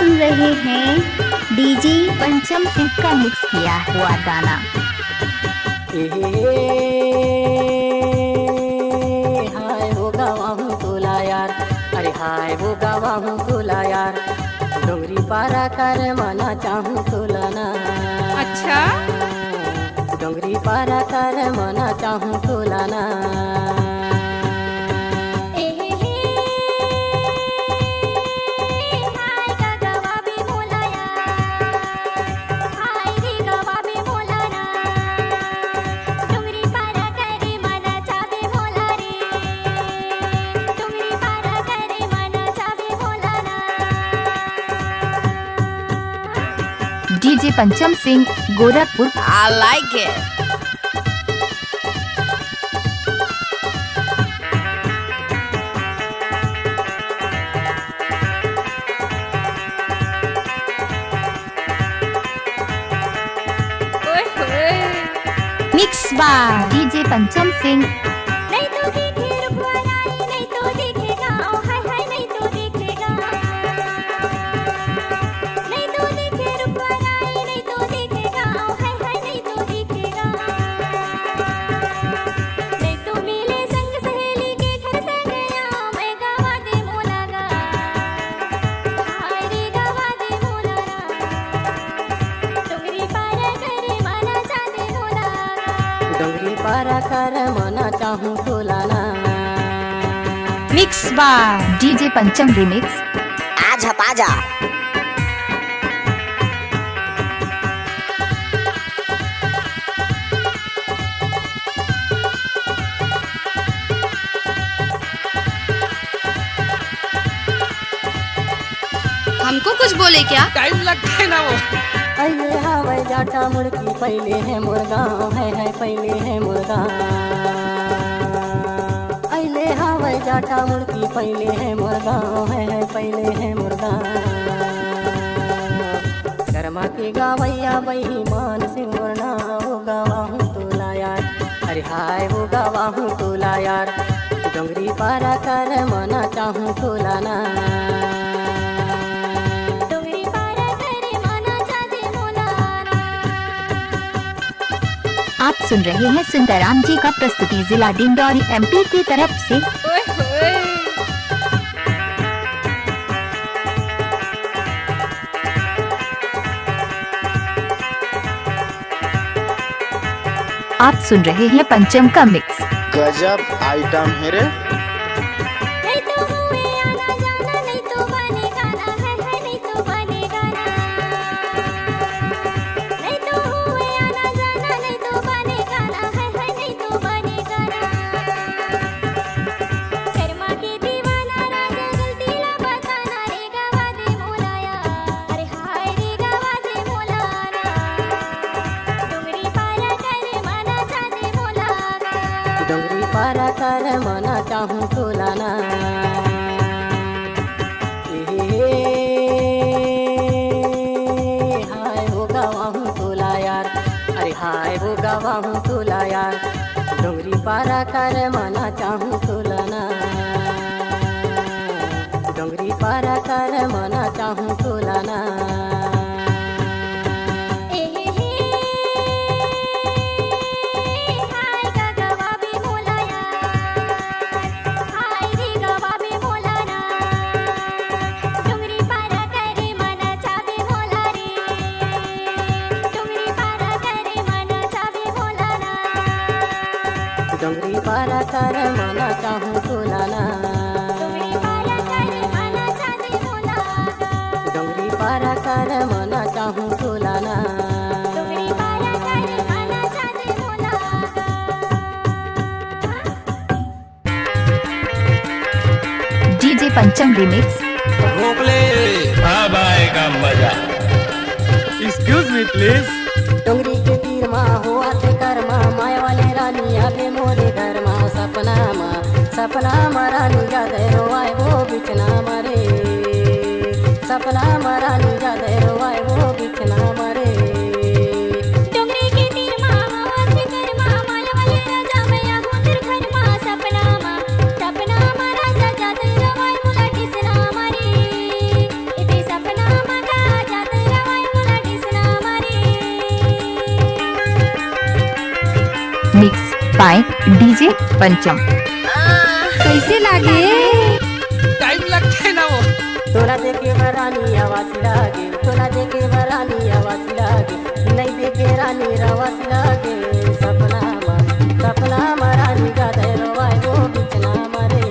सुन रहे हैं डीजे पंचम सिंह का मिक्स किया हुआ गाना। हाय वो गावा हूँ तोला यार, अरे हाय वो गावा हूँ तोला यार, डोंगरी पारा कर मना चाहूँ तोला ना। अच्छा डोंगरी पारा कर मना चाहूँ तोला ना। डीजे पंचम Singh Gorakhpur. I like it। Mix by DJ पंचम सिंह। डोंगरी पारा कर मना चाहूँ तोला ना। मिक्स बाय डीजे पंचम रिमिक्स। आजा पाजा। हमको कुछ बोले क्या? टाइम लगता है ना वो। अये हवाई जाटा मुड़की पहले है मुर्गांव है पहले है मुर्गांव। अले हवाई जाटा मुड़की पहले है मुर्गांव है पहले है मुर्गांव। कर्मा की गावैया बही मान सिंह वरना वो गावा हूँ तोला यार, अरे हाय वो गावा हूँ तोला यार, डोंगरी पारा कर मना चाहूँ तोला ना। आप सुन रहे हैं सुंदराम जी का प्रस्तुति जिला डिंडौरी एमपी की तरफ से। आप सुन रहे हैं पंचम का मिक्स। गजब आइटम है रे। डोंगरी पारा कर मना चाहूँ तोला ना। हाय वो गावा हूँ तोला यार, अरे हाय वो गावा हूँ तोला यार, डोंगरी पारा कर मना चाहूँ तोला ना। डोंगरी पारा कर मना चाहूँ तोला ना। डोंगरी पारा कर मना चाहूँ तोला ना। डोंगरी पारा कर मना चाहूँ तोला ना। डीजे पंचम रिमिक्स। अब आएगा मजा। Excuse me please. डोंगरी के तीर माँ हुआ थे कर्मा, माया वाले रानी आगे मोरे घर माँ। सपना मा रानी जादे रोवाए वो बिचना मरे। सपना मा रानी जादे रोवाए वो बिचना मरे। डोंगरी के तीर माँ हुआ थे कर्मा, माया वाले राजा मैं आऊँ तेरे घर माँ। सपना मा राजा जादे रोवाए मुला किसना मरे। इते सपना मा मिक्स बाय डीजे पंचम। कैसे लागे? टाइम लगता है ना वो। तोरा देखे रानी आवासी लागे, तोरा देखे रानी आवासी लागे, नहीं देखे रानी रवासी लागे। सपना मा रानी गादे रोवाए वो बिचना मरे।